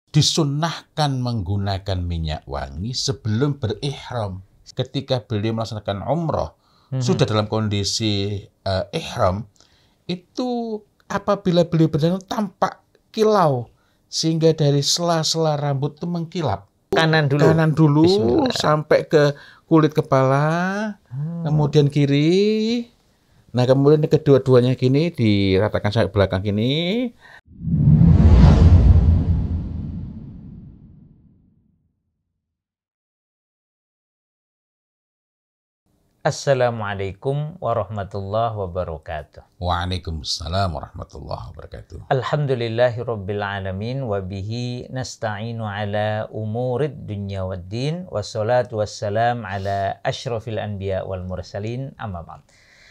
Disunnahkan menggunakan minyak wangi sebelum berihram. Ketika beliau melaksanakan umroh, sudah dalam kondisi ihram, itu apabila beliau berjalan tampak kilau, sehingga dari sela-sela rambut itu mengkilap. Kanan dulu. Bismillah. Sampai ke kulit kepala, kemudian kiri. Nah, kemudian kedua-duanya gini diratakan sampai belakang gini. Assalamualaikum warahmatullahi wabarakatuh. Waalaikumsalam warahmatullahi wabarakatuh. Alhamdulillahirabbil alamin wa bihi nasta'inu ala umurid dunya waddin wassalatu wassalam ala asyrafil anbiya wal mursalin amma ba'd.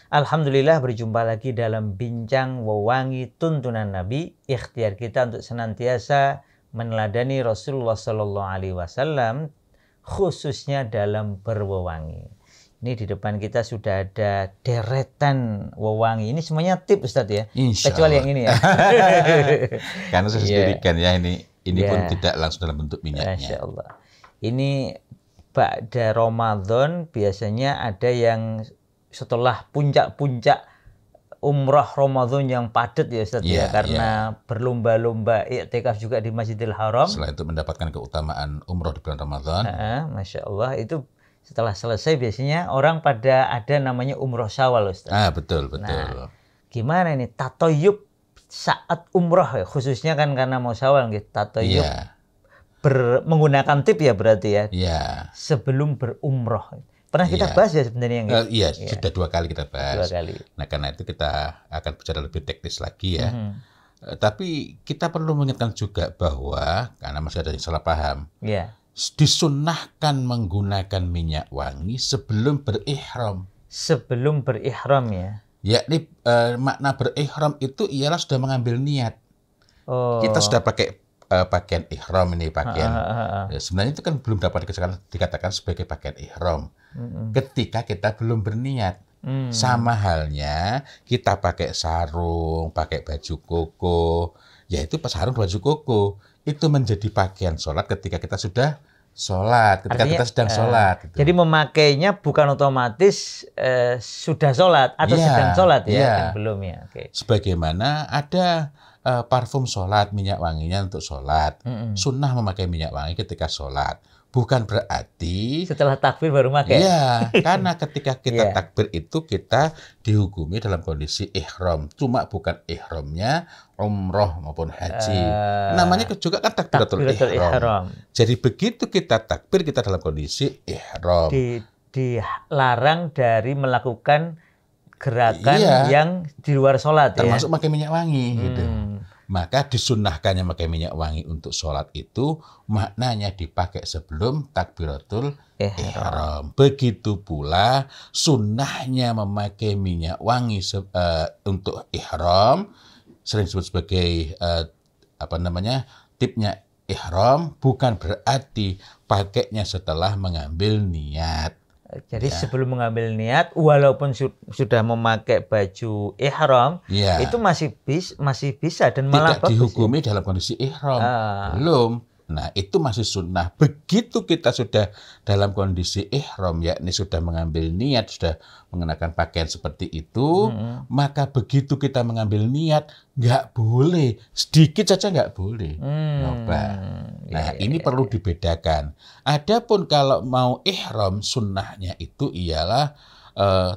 Alhamdulillah berjumpa lagi dalam bincang wewangi tuntunan Nabi, ikhtiar kita untuk senantiasa meneladani Rasulullah sallallahu alaihi wasallam khususnya dalam berwewangi. Ini di depan kita sudah ada deretan wewangi. Ini semuanya tip Ustadz ya? Kecuali yang ini ya. Karena saya sendirikan ya ini pun tidak langsung dalam bentuk minyaknya. Masya Allah. Ini ba'da Ramadan biasanya ada yang setelah puncak-puncak umrah Ramadan yang padat ya Ustadz ya. Karena berlomba-lomba i'tikaf juga di Masjidil Haram. Setelah itu mendapatkan keutamaan umrah di bulan Ramadan. Masya Allah, itu setelah selesai biasanya orang pada ada namanya umroh Syawal Ustaz. Betul. Nah, gimana ini tatoyub saat umroh ya, khususnya kan karena mau Syawal gitu. Tatoyub menggunakan tip ya berarti ya. Sebelum berumroh. Pernah kita bahas ya sebenarnya sudah 2 kali kita bahas. 2 kali. Nah, karena itu kita akan bicara lebih teknis lagi ya. Tapi kita perlu mengingatkan juga bahwa karena masih ada yang salah paham. Disunnahkan menggunakan minyak wangi sebelum berihram. Sebelum berihram ya? Yakni makna berihram itu ialah sudah mengambil niat. Kita sudah pakai pakaian ihram ini, pakaian. Sebenarnya itu kan belum dapat dikatakan sebagai pakaian ihram. Ketika kita belum berniat. Sama halnya kita pakai sarung, pakai baju koko. Yaitu sarung baju koko. Itu menjadi pakaian sholat ketika kita sudah sholat, ketika artinya, kita sedang sholat. Gitu. Jadi memakainya bukan otomatis sudah sholat atau sedang sholat ya, kan belum ya. Sebagaimana ada parfum sholat, minyak wanginya untuk sholat. Sunnah memakai minyak wangi ketika sholat. Bukan berarti setelah takbir baru pakai. Karena ketika kita takbir itu kita dihukumi dalam kondisi ihram. Cuma bukan ihramnya umroh maupun haji. Namanya juga kan takbiratul ihram. Jadi begitu kita takbir kita dalam kondisi ihram. Dilarang dari melakukan gerakan yang di luar sholat termasuk pakai minyak wangi gitu. Maka disunnahkannya pakai minyak wangi untuk sholat itu maknanya dipakai sebelum takbiratul ihram. Begitu pula sunnahnya memakai minyak wangi untuk ihram, sering disebut sebagai tipnya ihram, bukan berarti pakainya setelah mengambil niat. Jadi sebelum mengambil niat, walaupun sudah memakai baju ihram, itu masih bisa dan malah tidak dihukumi dalam kondisi ihram. Belum. Nah, itu masih sunnah. Begitu kita sudah dalam kondisi ihram, yakni sudah mengambil niat, sudah mengenakan pakaian seperti itu, maka begitu kita mengambil niat, nggak boleh. Sedikit saja nggak boleh. Nah, ini perlu dibedakan. Adapun kalau mau ihram, sunnahnya itu ialah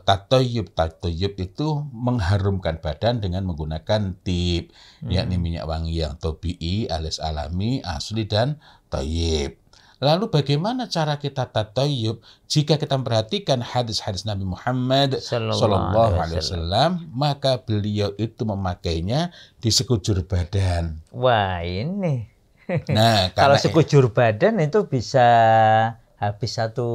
tatoyub. Tatoyub itu mengharumkan badan dengan menggunakan tip, yakni minyak wangi yang tobi'i, alias alami, asli, dan toyib. Lalu bagaimana cara kita tatoyub? Jika kita memperhatikan hadis-hadis Nabi Muhammad Sallallahu Alaihi Wasallam, maka beliau itu memakainya di sekujur badan. Wah, ini. Nah, kalau sekujur badan itu bisa habis satu.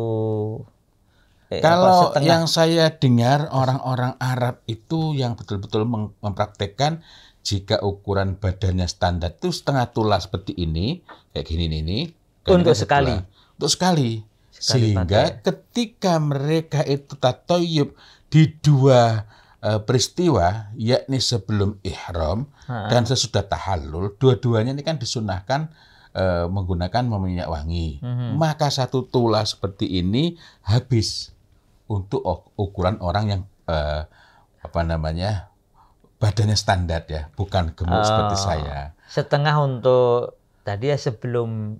Kalau yang saya dengar orang-orang Arab itu yang betul-betul mempraktekkan jika ukuran badannya standar itu setengah tulas seperti ini, kayak gini ini. Untuk sekali. Untuk sekali. Sehingga ketika mereka itu tatoyub di 2 peristiwa, yakni sebelum ihram dan sesudah tahallul, dua-duanya ini kan disunahkan menggunakan minyak wangi, maka 1 tula seperti ini habis untuk ukuran orang yang badannya standar ya, bukan gemuk seperti saya. Setengah untuk tadi ya sebelum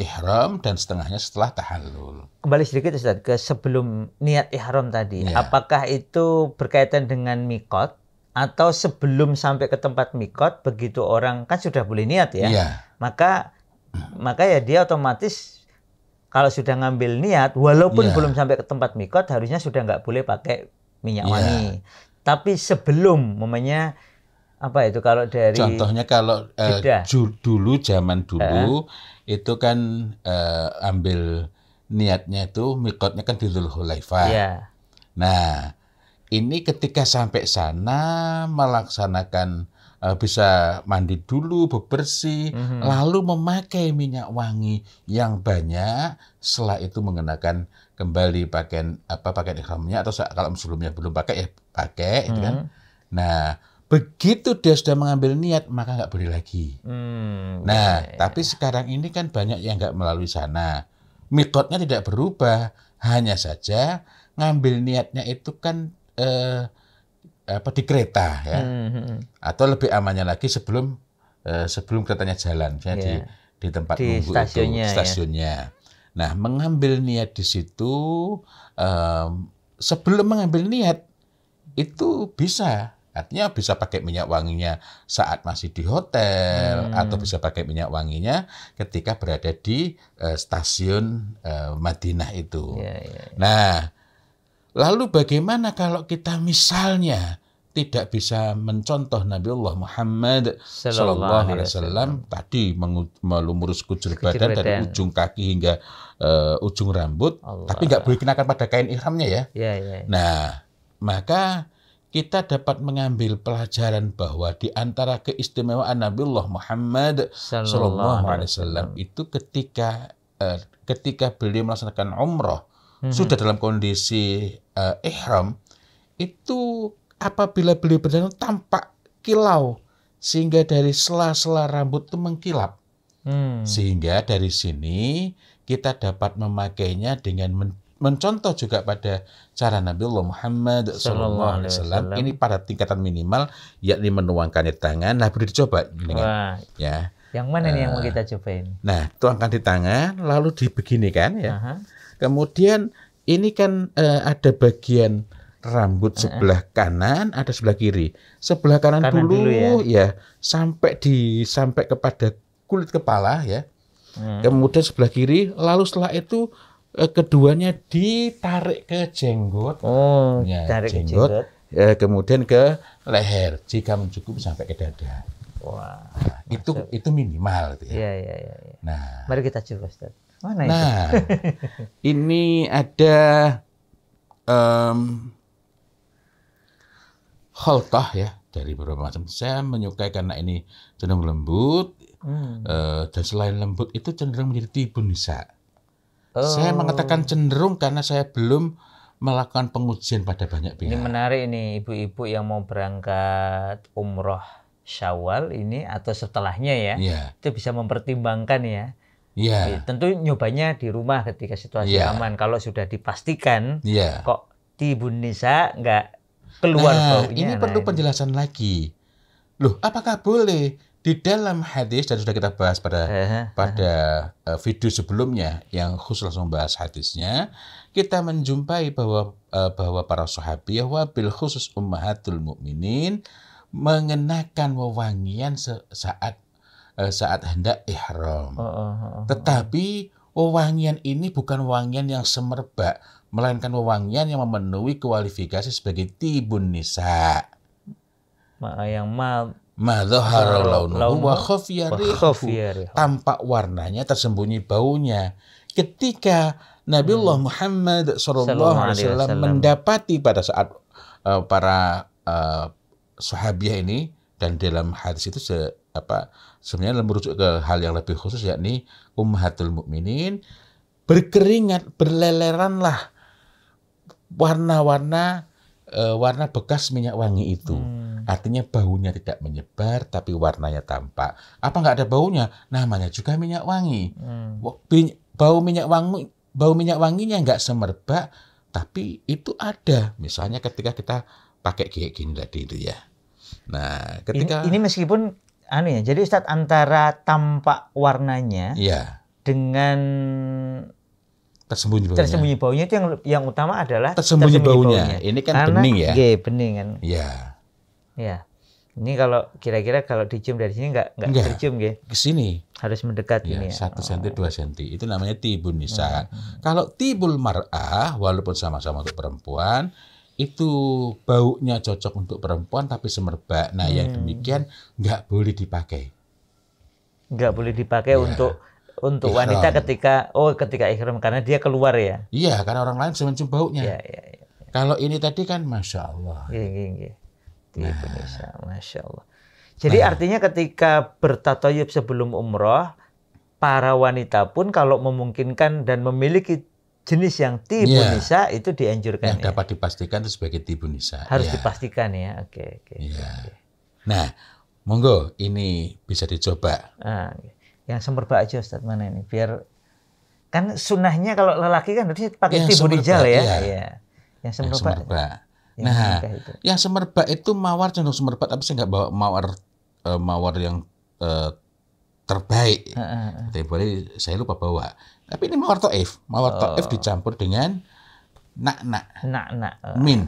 ihram dan setengahnya setelah tahallul. Kembali sedikit Ustaz ke sebelum niat ihram tadi. Apakah itu berkaitan dengan mikot atau sebelum sampai ke tempat mikot begitu orang kan sudah boleh niat ya? Maka ya dia otomatis kalau sudah ngambil niat walaupun belum sampai ke tempat mikot harusnya sudah nggak boleh pakai minyak wangi. Tapi sebelum apa itu kalau dari contohnya kalau dulu zaman dulu itu kan ambil niatnya itu mikotnya kan di Dzulhulaifah. Nah, ini ketika sampai sana melaksanakan bisa mandi dulu, bebersih, lalu memakai minyak wangi yang banyak, setelah itu mengenakan kembali pakaian ihramnya atau kalau sebelumnya belum pakai ya pakai itu kan. Nah, begitu dia sudah mengambil niat, maka nggak boleh lagi. Tapi sekarang ini kan banyak yang nggak melalui sana. Mikotnya tidak berubah, hanya saja ngambil niatnya itu kan di kereta ya. Atau lebih amannya lagi sebelum keretanya jalan, di tempat nunggu stasiunnya. Nah, mengambil niat di situ sebelum mengambil niat itu bisa. Artinya bisa pakai minyak wanginya saat masih di hotel atau bisa pakai minyak wanginya ketika berada di stasiun Madinah itu. Nah, lalu bagaimana kalau kita misalnya tidak bisa mencontoh Nabiullah Muhammad SAW tadi melumurus kucur badan dari ujung kaki hingga ujung rambut, tapi nggak boleh kenakan pada kain ihramnya ya. Nah, maka kita dapat mengambil pelajaran bahwa di antara keistimewaan Nabiullah Muhammad SAW itu ketika beliau melaksanakan umroh sudah dalam kondisi ihram, itu apabila beliau berjalan tampak kilau sehingga dari sela-sela rambut itu mengkilap. Sehingga dari sini kita dapat memakainya dengan mencontoh juga pada cara Nabiullah Muhammad SAW ini pada tingkatan minimal, yakni menuangkannya di tangan. Nah, boleh dicoba. Ya. Yang mana nih yang mau kita cobain? Nah, tuangkan di tangan, lalu dibeginikan ya. Kemudian ini kan ada bagian rambut sebelah kanan, ada sebelah kiri. Sebelah kanan dulu ya, sampai kepada kulit kepala ya. Kemudian sebelah kiri, lalu setelah itu keduanya ditarik ke jenggot. Tarik jenggot. Kemudian ke leher jika mencukupi sampai ke dada. Nah, itu minimal gitu ya. Nah, mari kita coba Ustaz. Mana itu? Ini ada kholtah ya dari beberapa macam. Saya menyukai karena ini cenderung lembut dan selain lembut itu cenderung menjadi tibun nisa. Saya mengatakan cenderung karena saya belum melakukan pengujian pada banyak pihak. Ini menarik nih ibu-ibu yang mau berangkat umroh Syawal ini atau setelahnya ya. Itu bisa mempertimbangkan ya. Tentu nyobanya di rumah ketika situasi aman. Kalau sudah dipastikan kok tibun nisa nggak keluar baunya. Ini perlu penjelasan lagi. Loh, apakah boleh? Di dalam hadis, dan sudah kita bahas pada video sebelumnya yang khusus langsung membahas hadisnya, kita menjumpai bahwa para sahabiyah wabil khusus ummahatul mukminin mengenakan wewangian saat hendak ihram. Tetapi wewangian ini bukan wewangian yang semerbak, melainkan wewangian yang memenuhi kualifikasi sebagai tibun nisa. Yang Madhahara launuhu wa khafiya rihuhu. Tampak warnanya, tersembunyi baunya. Ketika Nabiullah Muhammad SAW mendapati pada saat para sahabiah ini, dan dalam hadis itu sebenarnya merujuk ke hal yang lebih khusus, yakni ummahatul mukminin, berkeringat, berleleranlah warna-warna warna bekas minyak wangi itu. Artinya baunya tidak menyebar, tapi warnanya tampak. Apa nggak ada baunya? Namanya juga minyak wangi. Bau minyak wanginya nggak semerbak, tapi itu ada. Misalnya ketika kita pakai kayak gini tadi itu ya. Nah, ketika ini meskipun jadi Ustadz, antara tampak warnanya dengan tersembunyi baunya itu yang utama adalah tersembunyi baunya. Ini kan bening ya. Bening kan. Iya. Ya. Ini kalau kira-kira kalau dicium dari sini nggak tercium nggih. Ke sini. Harus mendekat ya, ini ya. 1 cm 2 cm. Itu namanya tibun nisa. Kalau tibul mar'ah walaupun sama-sama untuk perempuan, itu baunya cocok untuk perempuan tapi semerbak. Nah, yang demikian nggak boleh dipakai. Nggak boleh dipakai untuk wanita ketika ihram karena dia keluar ya. Iya, karena orang lain bisa mencium baunya. Iya. Kalau ini tadi kan Masya Allah. Iya. Masya Allah. Jadi artinya ketika bertatoyub sebelum umroh, para wanita pun kalau memungkinkan dan memiliki jenis yang tibun nisa itu dianjurkan. Yang dapat dipastikan itu sebagai tibun nisa. Harus dipastikan ya. Oke. Nah, monggo ini bisa dicoba. Yang semerbak aja Ustadz, mana ini? Biar kan sunnahnya kalau lelaki kan harusnya pakai tibun hijau ya. Iya. Yang semerbak. Nah, yang semerbak itu mawar cenderung semerbak, tapi saya nggak bawa mawar yang terbaik. Boleh saya lupa bawa. Tapi ini mawar taif. Mawar taif dicampur dengan nak-nak. Mint.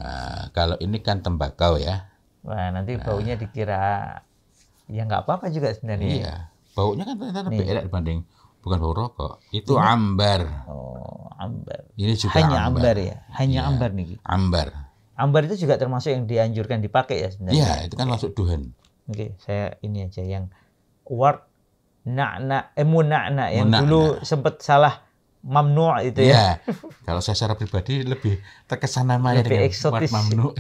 Nah, kalau ini kan tembakau ya. Wah, nanti baunya dikira ya nggak apa-apa juga sebenarnya. Iya. Baunya kan ternyata lebih enak dibanding bukan bau rokok. Itu ambar. Ambar. Ini juga hanya ambar ya. Hanya ambar nih. Ambar. Ambar itu juga termasuk yang dianjurkan dipakai ya sebenarnya. Iya, itu kan masuk duhan. Oke, saya ini aja yang ward muna'na yang dulu sempat salah mamnu' itu ya. Kalau saya secara pribadi lebih terkesan namanya lebih dengan eksotis. mamnu'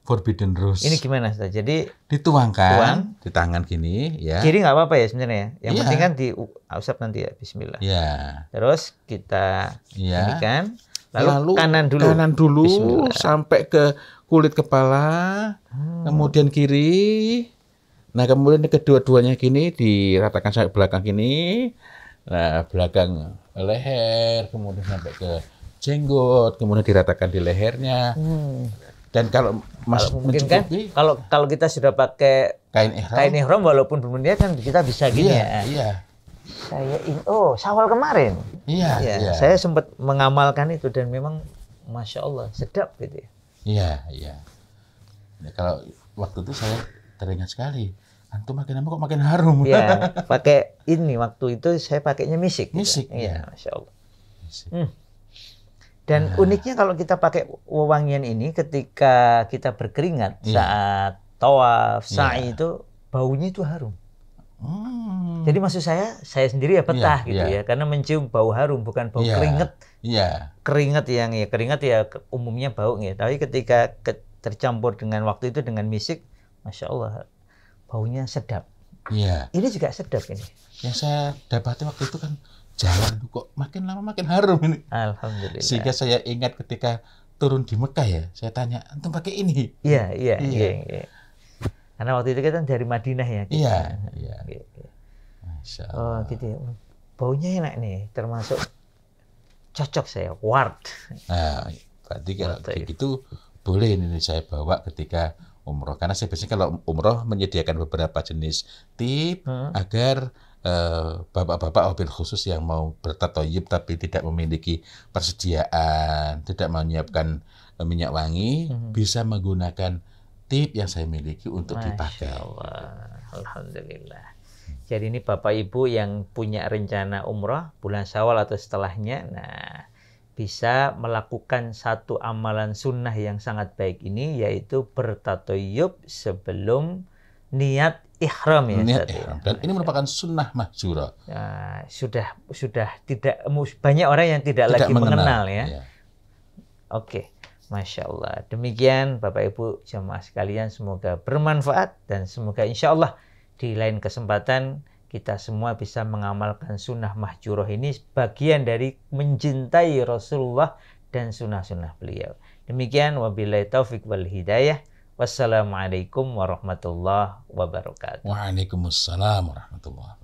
Forbidden Rose. Ini gimana Ustaz? Jadi dituangkan di tangan gini ya. Kiri nggak apa-apa ya sebenarnya. Yang penting kan diusap nanti ya. Bismillah. Ya. Terus kita ini kan. Lalu kanan dulu sampai ke kulit kepala. Kemudian kiri. Nah, kemudian kedua-duanya gini diratakan sampai belakang gini. Nah, belakang leher, kemudian sampai ke jenggot, kemudian diratakan di lehernya. Dan kalau mungkin kan kalau kita sudah pakai kain ihram walaupun belum niat kan kita bisa gini Iya. Saya Syawal kemarin. Iya. Saya sempat mengamalkan itu dan memang Masya Allah sedap gitu ya. Iya. Nah, kalau waktu itu saya teringat sekali. Antum makin lama kok makin harum. Iya. Pakai ini waktu itu saya pakainya misik. Misik. Iya, Masya Allah. Dan uniknya kalau kita pakai wewangian ini ketika kita berkeringat saat tawaf, sa'i itu baunya itu harum. Jadi maksud saya sendiri ya betah gitu ya, karena mencium bau harum bukan bau keringat. Keringat ya umumnya bau gitu. Tapi ketika tercampur dengan waktu itu dengan misik, Masya Allah baunya sedap. Ini juga sedap ini. Yang saya dapati waktu itu kan jalan kok makin lama makin harum ini. Alhamdulillah. Sehingga saya ingat ketika turun di Mekah ya, saya tanya, antum pakai ini? Iya. Karena waktu itu kan dari Madinah ya. Iya. Masya Allah. Gitu ya. Baunya enak nih, termasuk cocok saya. Ward. Nah, berarti kalau kayak gitu boleh ini saya bawa ketika umroh. Karena saya biasanya kalau umroh menyediakan beberapa jenis tip agar bapak-bapak mobil khusus yang mau bertatoyib tapi tidak memiliki persediaan, tidak menyiapkan minyak wangi, bisa menggunakan tip yang saya miliki untuk dipakai. Masya Allah. Alhamdulillah. Jadi ini Bapak Ibu yang punya rencana umroh bulan Syawal atau setelahnya, nah bisa melakukan satu amalan sunnah yang sangat baik ini, yaitu bertatoyub sebelum niat ihram ya. Niat ihram. Dan ini merupakan sunnah mahjura. Nah, sudah tidak banyak orang yang tidak lagi mengenal ya. Oke. Masya Allah. Demikian Bapak Ibu jemaah sekalian, semoga bermanfaat dan semoga insya Allah di lain kesempatan kita semua bisa mengamalkan sunnah mahjurah ini, bagian dari mencintai Rasulullah dan sunnah-sunnah beliau. Demikian wabillahi taufik wal hidayah. Wassalamualaikum warahmatullahi wabarakatuh. Waalaikumsalam warahmatullahi wabarakatuh.